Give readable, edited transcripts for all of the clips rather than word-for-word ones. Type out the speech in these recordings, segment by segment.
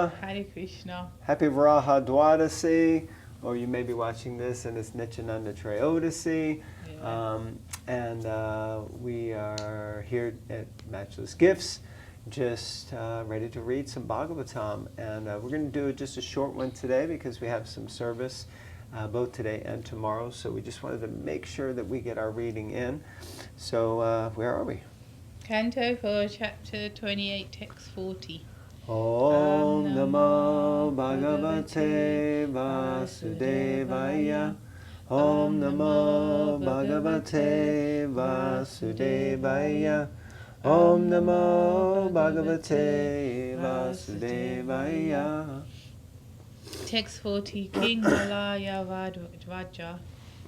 Krishna. Hare Krishna. Happy Varaha Dwadasi, or you may be watching this and it's Nityananda Trayodasi. Yeah. We are here at Matchless Gifts, just ready to read some Bhagavatam. And we're going to do just a short one today because we have some service both today and tomorrow. So we just wanted to make sure that we get our reading in. So where are we? Canto 4, Chapter 28, Text 40. Om Namo Bhagavate Vasudevaya. Om Namo Bhagavate Vasudevaya. Om Namo Bhagavate Vasudevaya. Text 40. King Malaya Vajra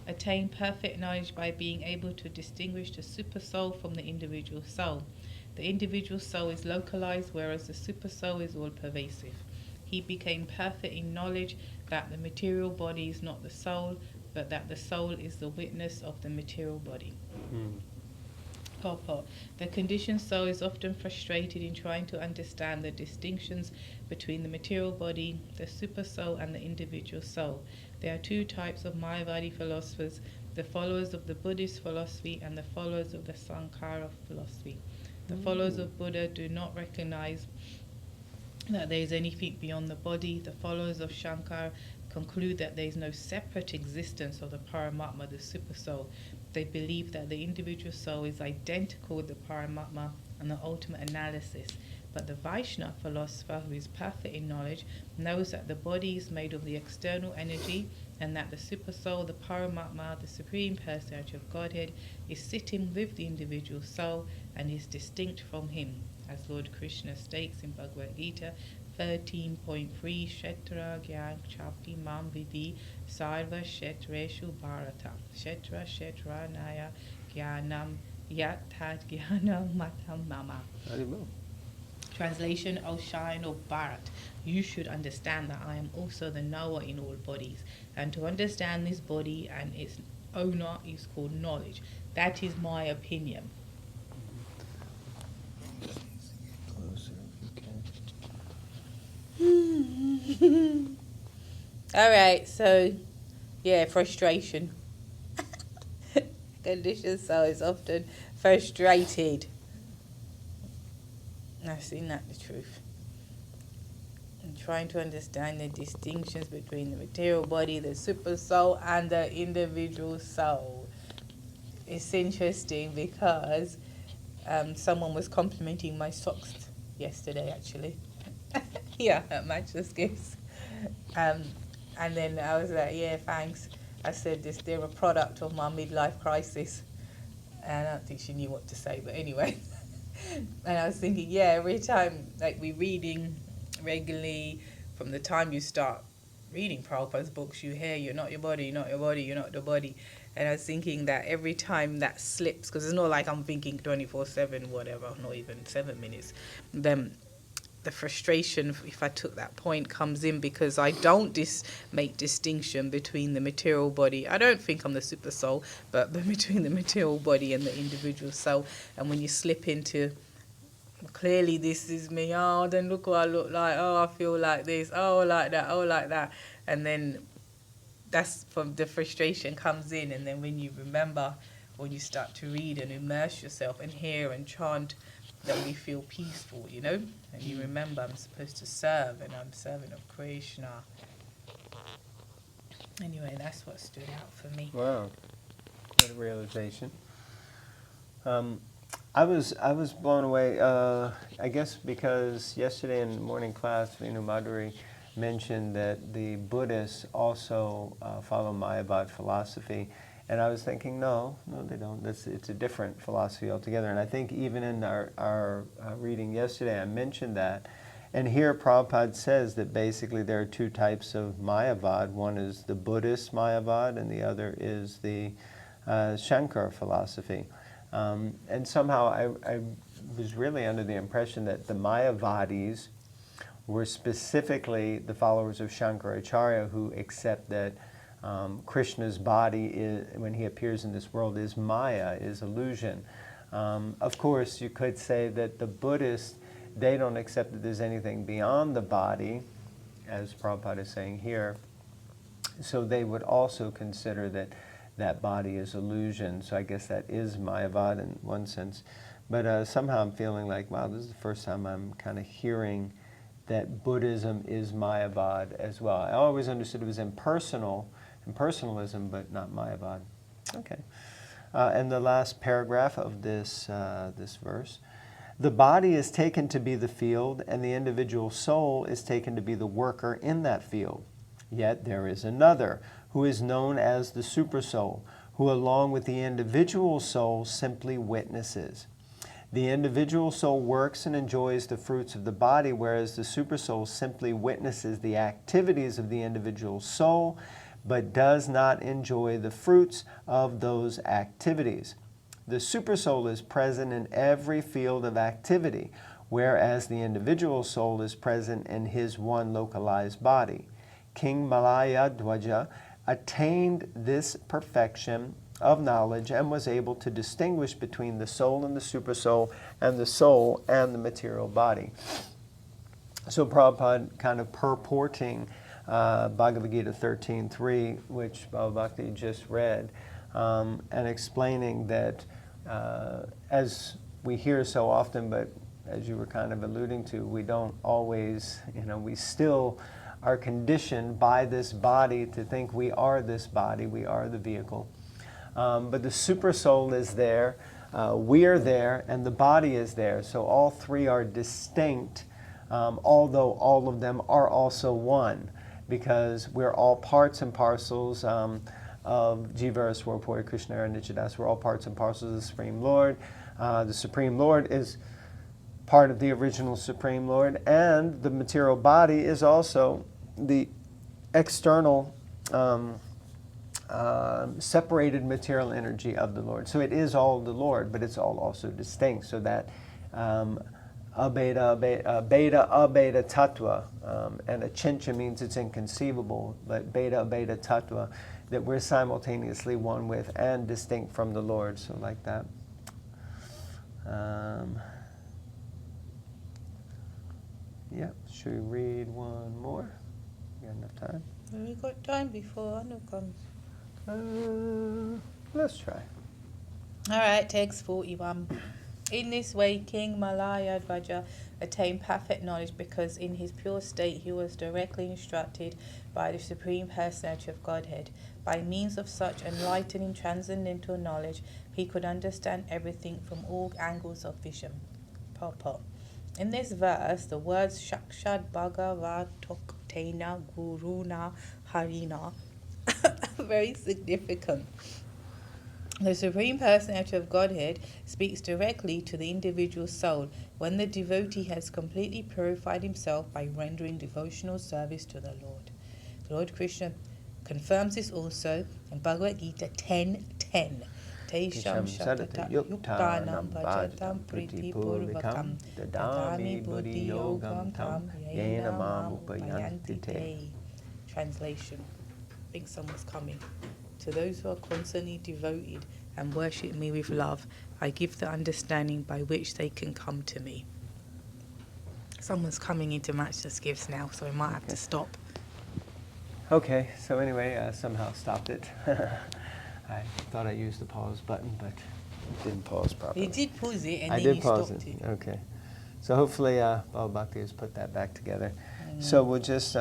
attained perfect knowledge by being able to distinguish the super soul from the individual soul. The individual soul is localized, whereas the super soul is all pervasive. He became perfect in knowledge that the material body is not the soul, but that the soul is the witness of the material body. Purport. The conditioned soul is often frustrated in trying to understand the distinctions between the material body, the super soul, and the individual soul. There are two types of Mayavadi philosophers, the followers of the Buddhist philosophy and the followers of the Sankhara philosophy. The followers of Buddha do not recognize that there is anything beyond the body. The followers of Shankara conclude that there is no separate existence of the Paramatma, the super soul. They believe that the individual soul is identical with the Paramatma and the ultimate analysis. But the Vaishnava philosopher, who is perfect in knowledge, knows that the body is made of the external energy and that the super soul, the Paramatma, the Supreme Personality of Godhead, is sitting with the individual soul and is distinct from him. As Lord Krishna states in Bhagavad Gita 13.3, Kshetra Gyan Chapi Mam Vidi Sarva Kshetreshu Bharata Kshetra Kshetranaya Gyanam Yathat Gyanam Matam Mama. Translation, O Shine of Bharat, you should understand that I am also the knower in all bodies, and to understand this body and its owner is called knowledge. That is my opinion. Alright, so yeah, frustration. Conditioned soul is often frustrated. Isn't that the truth? And trying to understand the distinctions between the material body, the super soul, and the individual soul. It's interesting because someone was complimenting my socks yesterday, actually. Yeah, at Matchless Gifts. And then I was like, yeah, thanks. I said they're a product of my midlife crisis. And I don't think she knew what to say, but anyway. And I was thinking, yeah, every time, like, we're reading regularly, from the time you start reading Prabhupada's books, you hear, you're not your body, you're not your body, you're not the body. And I was thinking that every time that slips, because it's not like I'm thinking 24/7, whatever, not even 7 minutes, then the frustration, if I took that point, comes in because I don't make distinction between the material body. I don't think I'm the super soul, but between the material body and the individual soul. And when you slip into, clearly this is me, oh, then look what I look like, oh, I feel like this, oh, like that, oh, like that. And then that's from the frustration comes in. And then when you remember, when you start to read and immerse yourself and hear and chant, that we feel peaceful, you know, and you remember I'm supposed to serve and I'm serving of Krishna. Anyway, that's what stood out for me. Wow, what a realization. I was blown away, I guess because yesterday in the morning class, Vinu Madhuri mentioned that the Buddhists also follow Mayavad philosophy. And I was thinking, no, they don't. It's a different philosophy altogether. And I think even in our reading yesterday, I mentioned that. And here Prabhupada says that basically there are two types of Mayavad. One is the Buddhist Mayavad, and the other is the Shankara philosophy. And somehow I was really under the impression that the Mayavadis were specifically the followers of Shankaracharya who accept that Krishna's body, when he appears in this world, is Maya, is illusion. Of course, you could say that the Buddhists they don't accept that there's anything beyond the body, as Prabhupada is saying here. So they would also consider that that body is illusion. So I guess that is Mayavad in one sense. But somehow I'm feeling like, wow, this is the first time I'm kind of hearing that Buddhism is Mayavad as well. I always understood it was impersonalism, but not Mayavad. Okay. And the last paragraph of this verse. The body is taken to be the field, and the individual soul is taken to be the worker in that field. Yet there is another, who is known as the Supersoul, who along with the individual soul simply witnesses. The individual soul works and enjoys the fruits of the body, whereas the Supersoul simply witnesses the activities of the individual soul, but does not enjoy the fruits of those activities. The Supersoul is present in every field of activity, whereas the individual soul is present in his one localized body. King Malaya Dwaja attained this perfection of knowledge and was able to distinguish between the soul and the Supersoul, and the soul and the material body. So Prabhupada kind of purporting Bhagavad Gita 13.3, which Bhava Bhakti just read, and explaining that as we hear so often, but as you were kind of alluding to, we don't always, we still are conditioned by this body to think we are this body, we are the vehicle. But the Super Soul is there, we are there, and the body is there. So all three are distinct, although all of them are also one, because we're all parts and parcels of Jiva, Swarpuri, Krishna, and Nityadasa. We're all parts and parcels of the Supreme Lord. The Supreme Lord is part of the original Supreme Lord, and the material body is also the external separated material energy of the Lord. So it is all the Lord, but it's all also distinct. So that beta tattva, and achincha means it's inconceivable, but beta tattva, that we're simultaneously one with and distinct from the Lord. So like that. Yeah, should we read one more? We got enough time? We got time before Anu comes. Let's try. Alright, text 41. In this way, King Malaya Dwaja attained perfect knowledge because in his pure state he was directly instructed by the Supreme Personality of Godhead. By means of such enlightening transcendental knowledge, he could understand everything from all angles of vision. Purport. In this verse, the words Shakshad Bhagavatoktena Guruna Harina are very significant. The Supreme Personality of Godhead speaks directly to the individual soul when the devotee has completely purified himself by rendering devotional service to the Lord. Lord Krishna confirms this also in Bhagavad Gita 10:10. Tesham Shatata Yuktanam Bhajatam Priti Purvakam Dadami Buddhi Yogam Tam Yena Mam Upayanti Te. Translation. I think someone's coming. To those who are constantly devoted and worship me with love, I give the understanding by which they can come to me. Someone's coming in to match the gifts now, so I might have to stop. Okay, so anyway, somehow stopped it. I thought I used the pause button, but it didn't pause properly. You did pause it and I then did you pause stopped it. Okay. So hopefully Bhava Bhakti has put that back together. So we'll just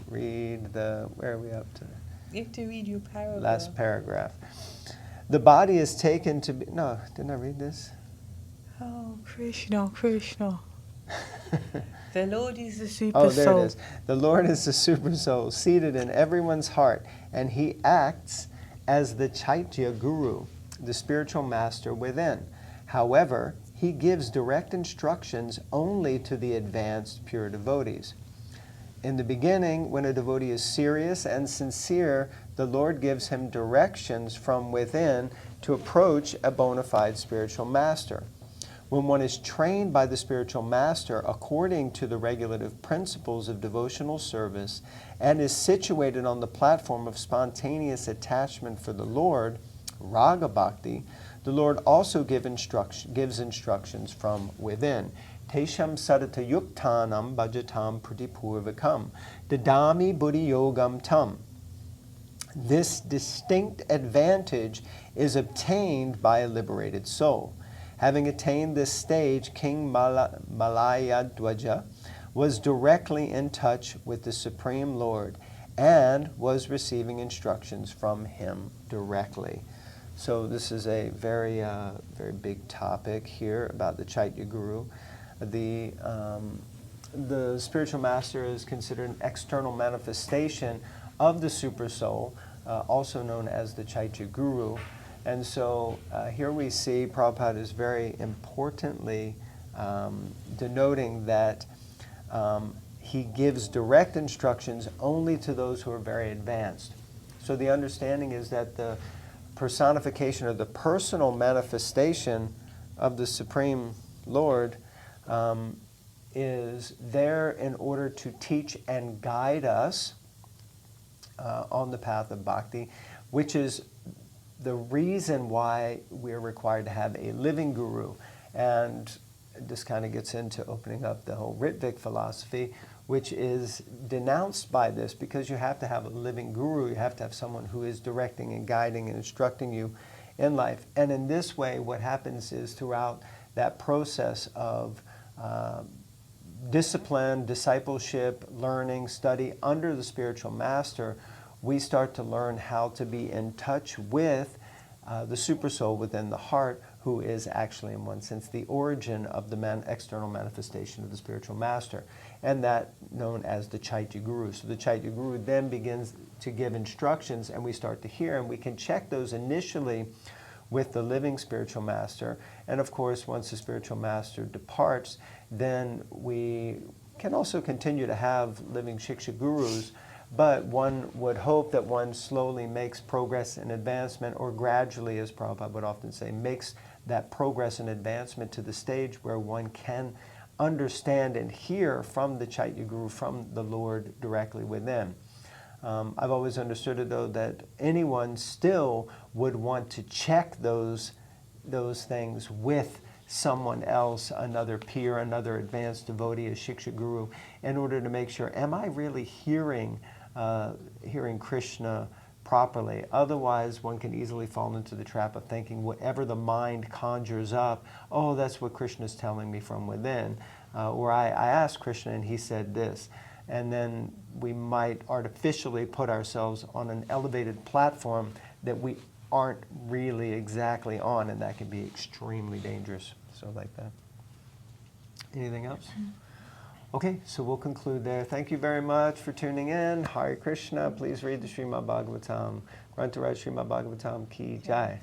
read where are we up to? You have to read your paragraph. Last paragraph. The body is taken to be... No, didn't I read this? Oh, Krishna, Krishna. The Lord is the Super Oh, there Soul. it is. The Lord is the Super Soul, seated in everyone's heart, and He acts as the Chaitya Guru, the spiritual master within. However, He gives direct instructions only to the advanced pure devotees. In the beginning, when a devotee is serious and sincere, the Lord gives him directions from within to approach a bona fide spiritual master. When one is trained by the spiritual master according to the regulative principles of devotional service and is situated on the platform of spontaneous attachment for the Lord, Raga Bhakti, The Lord also gives instructions from within. Tesham sadata yuktanam bhajatam pratipurvakam dadami buddhi yogam tam. This distinct advantage is obtained by a liberated soul. Having attained this stage, King Malayadwaja was directly in touch with the Supreme Lord and was receiving instructions from him directly. So this is a very big topic here about the Chaitya Guru. The spiritual master is considered an external manifestation of the Super Soul, also known as the Chaitya Guru. And so here we see Prabhupada is very importantly denoting that he gives direct instructions only to those who are very advanced. So the understanding is that the personification or the personal manifestation of the Supreme Lord is there in order to teach and guide us on the path of bhakti, which is the reason why we're required to have a living guru. And this kind of gets into opening up the whole Ritvik philosophy, which is denounced by this, because you have to have a living guru. You have to have someone who is directing and guiding and instructing you in life. And in this way, what happens is throughout that process of discipline, discipleship, learning, study under the spiritual master, we start to learn how to be in touch with the super soul within the heart, who is actually, in one sense, the origin of the external manifestation of the spiritual master, and that known as the Chaitya Guru. So the Chaitya Guru then begins to give instructions, and we start to hear, and we can check those initially with the living spiritual master. And of course, once the spiritual master departs, then we can also continue to have living Shiksha Gurus, but one would hope that one slowly makes progress and advancement, or gradually, as Prabhupada would often say, makes that progress and advancement to the stage where one can understand and hear from the Chaitya Guru, from the Lord directly within. I've always understood it, though, that anyone still would want to check those things with someone else, another peer, another advanced devotee, a Shiksha Guru, in order to make sure, am I really hearing Krishna properly? Otherwise, one can easily fall into the trap of thinking whatever the mind conjures up, oh, that's what Krishna's telling me from within. Or I asked Krishna and he said this. And then we might artificially put ourselves on an elevated platform that we aren't really exactly on, and that can be extremely dangerous. So like that. Anything else? Okay, so we'll conclude there. Thank you very much for tuning in. Hare Krishna. Please read the Srimad Bhagavatam. Grantaraj Srimad Bhagavatam Ki Jai.